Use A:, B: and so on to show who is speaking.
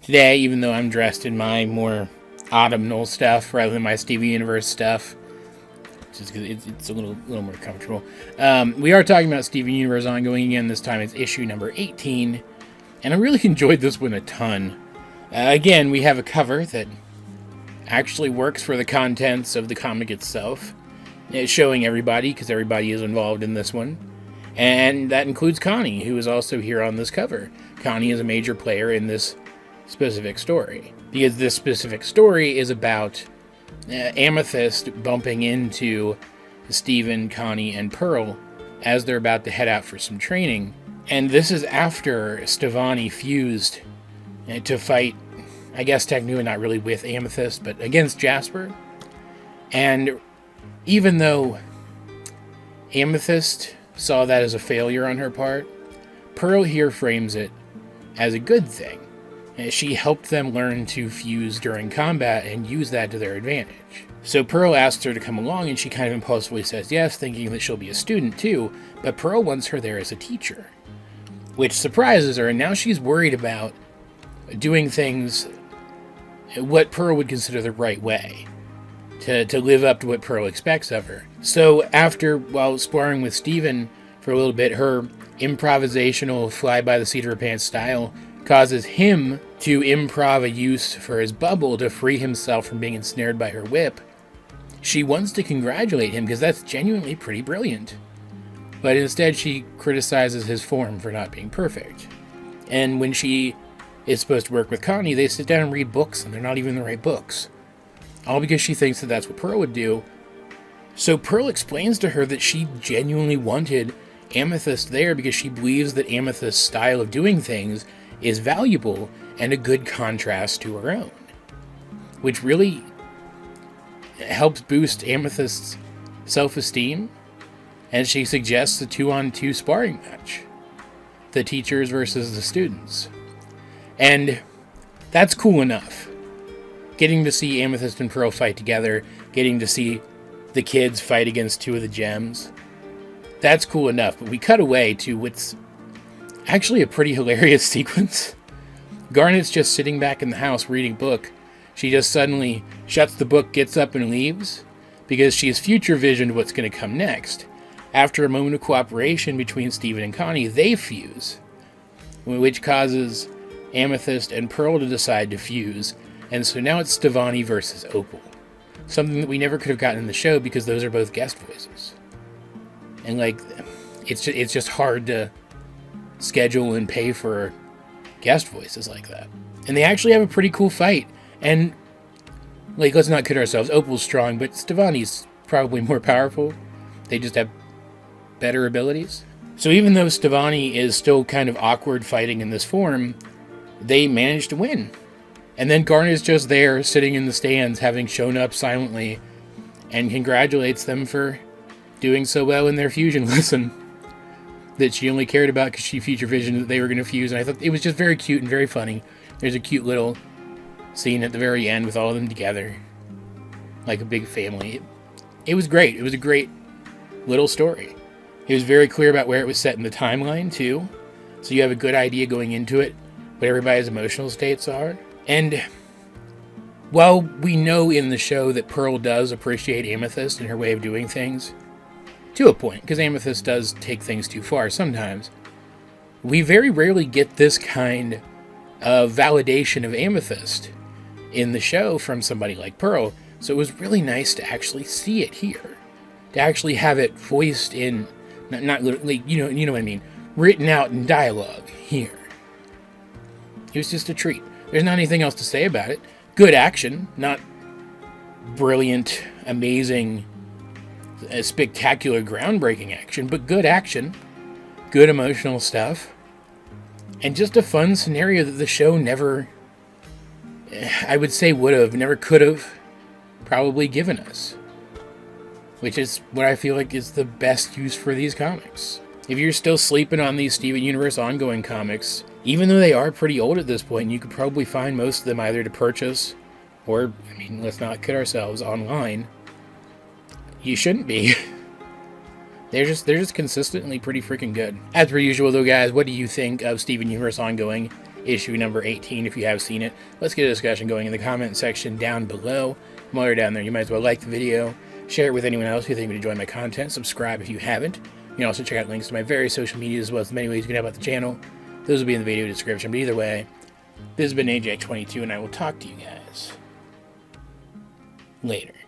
A: today, even though I'm dressed in my more autumnal stuff rather than my Steven Universe stuff, just because it's a little more comfortable. We are talking about Steven Universe ongoing again. This time it's issue number 18, and I really enjoyed this one a ton. Again, we have a cover that actually works for the contents of the comic itself. It's showing everybody, because everybody is involved in this one. And that includes Connie, who is also here on this cover. Connie is a major player in this specific story, because this specific story is about Amethyst bumping into Steven, Connie, and Pearl as they're about to head out for some training. And this is after Stevonnie fused to fight, I guess technically not really with Amethyst, but against Jasper. And even though Amethyst saw that as a failure on her part, Pearl here frames it as a good thing. She helped them learn to fuse during combat and use that to their advantage. So Pearl asks her to come along, and she kind of impulsively says yes, thinking that she'll be a student too, but Pearl wants her there as a teacher, which surprises her, and now she's worried about doing things what Pearl would consider the right way, to live up to what Pearl expects of her. So while sparring with Steven for a little bit, her improvisational fly by the seat of her pants style causes him to improv a use for his bubble to free himself from being ensnared by her whip. She wants to congratulate him because that's genuinely pretty brilliant. But instead she criticizes his form for not being perfect. And when she is supposed to work with Connie, they sit down and read books, and they're not even the right books. All because she thinks that that's what Pearl would do. So Pearl explains to her that she genuinely wanted Amethyst there because she believes that Amethyst's style of doing things is valuable and a good contrast to her own, which really helps boost Amethyst's self-esteem. And she suggests a 2-on-2 sparring match, the teachers versus the students. And that's cool enough. Getting to see Amethyst and Pearl fight together, getting to see the kids fight against two of the gems, that's cool enough. But we cut away to what's actually a pretty hilarious sequence. Garnet's just sitting back in the house reading a book. She just suddenly shuts the book, gets up, and leaves because she's future visioned what's going to come next. After a moment of cooperation between Steven and Connie, they fuse, which causes Amethyst and Pearl to decide to fuse. And so now it's Stevonnie versus Opal. Something that we never could have gotten in the show because those are both guest voices. And it's just hard to schedule and pay for guest voices like that. And they actually have a pretty cool fight. And let's not kid ourselves, Opal's strong, but Stevonnie's probably more powerful. They just have better abilities. So even though Stevonnie is still kind of awkward fighting in this form, they managed to win. And then Garnet's just there, sitting in the stands, having shown up silently, and congratulates them for doing so well in their fusion lesson that she only cared about because she future visioned that they were going to fuse. And I thought it was just very cute and very funny. There's a cute little scene at the very end with all of them together, like a big family. It was great. It was a great little story. It was very clear about where it was set in the timeline, too. So you have a good idea going into it what everybody's emotional states are. And while we know in the show that Pearl does appreciate Amethyst and her way of doing things, to a point, because Amethyst does take things too far sometimes, we very rarely get this kind of validation of Amethyst in the show from somebody like Pearl. So it was really nice to actually see it here, to actually have it voiced in, not literally, you know what I mean, written out in dialogue here. It was just a treat. There's not anything else to say about it. Good action, not brilliant, amazing, spectacular, groundbreaking action, but good action, good emotional stuff, and just a fun scenario that the show never, I would say would have, never could have probably given us, which is what I feel like is the best use for these comics. If you're still sleeping on these Steven Universe ongoing comics, even though they are pretty old at this point, you could probably find most of them either to purchase or, let's not kid ourselves, online. You shouldn't be. They're just consistently pretty freaking good. As per usual, though, guys, what do you think of Steven Universe ongoing? issue number 18 if you have seen it. Let's get a discussion going in the comment section down below. And while you're down there, you might as well like the video, share it with anyone else who think would enjoy my content, subscribe if you haven't. You can also check out links to my various social media as well as many ways you can help out the channel. Those will be in the video description, but either way, this has been AJ22, and I will talk to you guys later.